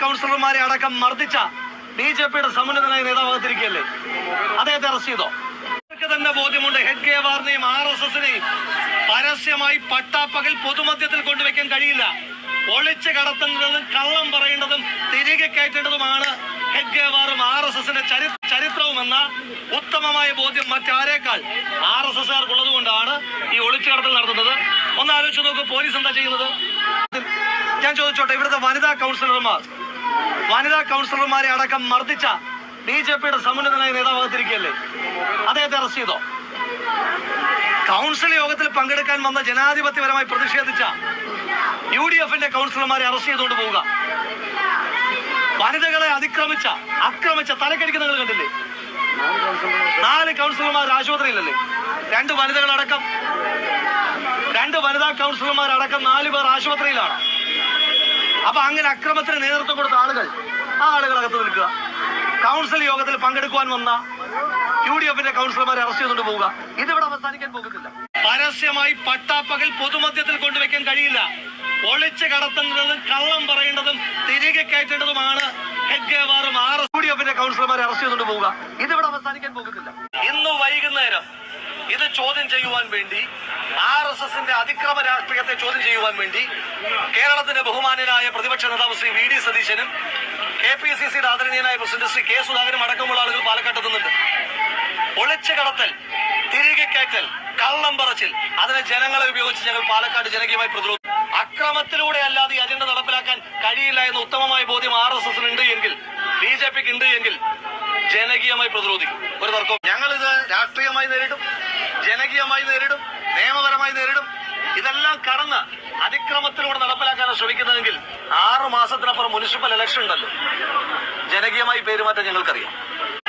കൗൺസിലർമാരെ അടക്കം മർദ്ദിച്ച ബിജെപിയുടെ സമുന്നതനായ നേതാവാകത്തിരിക്കുകയല്ലേ, അദ്ദേഹത്തെ അറസ്റ്റ് ചെയ്തോ? അവർക്ക് തന്നെ ബോധ്യമുണ്ട് ഹെഡ്ഗേവാറിനെയും RSSനെയും പരസ്യമായി പട്ടാപ്പകൽ പൊതുമധ്യത്തിൽ കൊണ്ടുവയ്ക്കാൻ കഴിയില്ല. ഒളിച്ചു കടത്തുന്നതും കള്ളം പറയേണ്ടതും തിരികെ കയറ്റേണ്ടതുമാണ് ഹെഡ്ഗേവാറും RSSന്റെ ചരിത്രവുമെന്ന ഉത്തമമായ ബോധ്യം മറ്റാരേക്കാൾ RSSകാർക്കുള്ളത് കൊണ്ടാണ് ഈ ഒളിച്ചു കടത്തൽ നടത്തുന്നത്. ഒന്ന് ആലോചിച്ച് നോക്കൂ, പോലീസ് എന്താ ചെയ്യുന്നത്? ഞാൻ ചോദിച്ചോട്ടെ, ഇവിടുത്തെ വനിതാ കൗൺസിലർമാരെ അടക്കം മർദ്ദിച്ച ബിജെപിയുടെ സമുന്നതനായ നേതാവാകത്തിരിക്കുകയല്ലേ, അദ്ദേഹത്തെ അറസ്റ്റ് ചെയ്തോ? കൗൺസിൽ യോഗത്തിൽ പങ്കെടുക്കാൻ വന്ന ജനാധിപത്യപരമായി പ്രതിഷേധിച്ച UDFന്റെ കൗൺസിലർമാരെ അറസ്റ്റ് ചെയ്തുകൊണ്ട് പോവുക. വനിതകളെ ആക്രമിച്ച തലക്കടിക്ക് നിങ്ങൾ കണ്ടില്ലേ? 4 കൗൺസിലർമാർ ആശുപത്രിയിലല്ലേ? 2 വനിതാ കൗൺസിലർമാരടക്കം 4 പേർ ആശുപത്രിയിലാണ്. അപ്പൊ അങ്ങനെ അക്രമത്തിന് നേതൃത്വം കൊടുത്ത ആ ആളുകളകത്ത് നിൽക്കുക. കൗൺസിൽ യോഗത്തിൽ പങ്കെടുക്കുവാൻ വന്ന UDFന്റെ കൗൺസിലർമാരെ അറസ്റ്റ് ചെയ്തുകൊണ്ട് പോവുക. ഇതിവിടെ അവസാനിക്കാൻ പോകുന്നില്ല. പരസ്യമായി പട്ടാപ്പകൽ പൊതുമധ്യത്തിൽ കൊണ്ടുവയ്ക്കാൻ കഴിയില്ല. ഒളിച്ചു കടത്തുന്നതും കള്ളം പറയേണ്ടതും തിരികെ കയറ്റേണ്ടതുമാണ് ഹെഡ്ഗേവാറും UDFന്റെ കൗൺസിലർമാരെ അറസ്റ്റ് ചെയ്തുകൊണ്ട് പോവുക. ഇതിവിടെ അവസാനിക്കാൻ പോകുന്നില്ല. ഇന്ന് വൈകുന്നേരം ഇത് ചോദ്യം ചെയ്യുവാൻ വേണ്ടി, RSSന്റെ അതിക്രമ രാഷ്ട്രീയത്തെ ചോദ്യം ചെയ്യുവാൻ വേണ്ടി കേരളത്തിന്റെ ബഹുമാന്യനായ പ്രതിപക്ഷ നേതാവ് ശ്രീ VD സതീശനും KPCCയുടെ ആദരണീയനായ പ്രസിഡന്റ് ശ്രീ K സുധാകരനും അടക്കമുള്ള ആളുകൾ പാലക്കാട്ടെത്തുന്നുണ്ട്. ഒളിച്ചു കടത്തൽ, തിരികെ കയറ്റൽ, കള്ളം പറച്ചിൽ, അതിനെ ജനങ്ങളെ ഉപയോഗിച്ച് ഞങ്ങൾ പാലക്കാട് ജനകീയമായി പ്രതിരോധിക്കും. അക്രമത്തിലൂടെ അല്ലാതെ ഈ അജണ്ട നടപ്പിലാക്കാൻ കഴിയില്ല എന്ന ഉത്തമമായ ബോധ്യം RSSനുണ്ട് എങ്കിൽ, BJPക്ക് ഉണ്ട് എങ്കിൽ ജനകീയമായി പ്രതിരോധിക്കും. ഒരു തർക്കവും. ഞങ്ങളിത് രാഷ്ട്രീയമായി നേരിടും, ജനകീയമായി നേരിടും, നിയമപരമായി നേരിടും. ഇതെല്ലാം കടന്ന് അതിക്രമത്തിലൂടെ നടപ്പിലാക്കാനാണ് ശ്രമിക്കുന്നതെങ്കിൽ 6 മാസത്തിനപ്പുറം മുനിസിപ്പൽ ഇലക്ഷൻ ഉണ്ടല്ലോ. ജനകീയമായി പേരുമാറ്റം ഞങ്ങൾക്കറിയാം.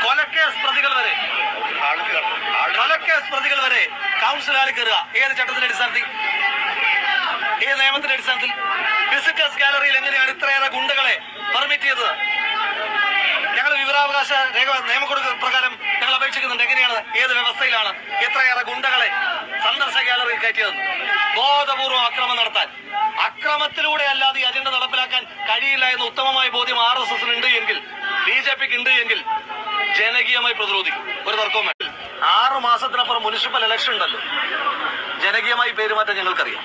കൊലക്കേസ് പ്രതികൾ വരെ കൗൺസിലുകാരിൽ കയറുക. ഏത് ചട്ടത്തിന്റെ അടിസ്ഥാനത്തിൽ, ഏത് നിയമത്തിന്റെ അടിസ്ഥാനത്തിൽ? വിസിറ്റേഴ്സ് ഗാലറിയിൽ എങ്ങനെയാണ് ഇത്രയേറെ ഗുണ്ടകളെ പെർമിറ്റ് ചെയ്തത്? ഞങ്ങൾ വിവരാവകാശ രേഖ നിയമപ്രകാരം ഞങ്ങൾ അപേക്ഷിക്കുന്നുണ്ട്. എങ്ങനെയാണ്, ഏത് വ്യവസ്ഥയിലാണ് ഇത്രയേറെ ഗുണ്ടകളെ സന്ദർശക ഗാലറിയിൽ കയറ്റിയതെന്ന്? ബോധപൂർവ്വം അക്രമം നടത്താൻ, അക്രമത്തിലൂടെ അല്ലാതെ ഈ അജണ്ട നടപ്പിലാക്കാൻ കഴിയില്ല എന്ന ഉത്തമമായ ബോധ്യം RSSനുണ്ട് എങ്കിൽ, BJPക്ക് ഉണ്ട് എങ്കിൽ ജനകീയമായി പ്രതിരോധിക്കും. ഒരു തർക്കവും. 6 മാസത്തിനപ്പുറം മുനിസിപ്പൽ ഇലക്ഷൻ ഉണ്ടല്ലോ. ജനകീയമായി പേരുമാറ്റം ഞങ്ങൾക്കറിയാം.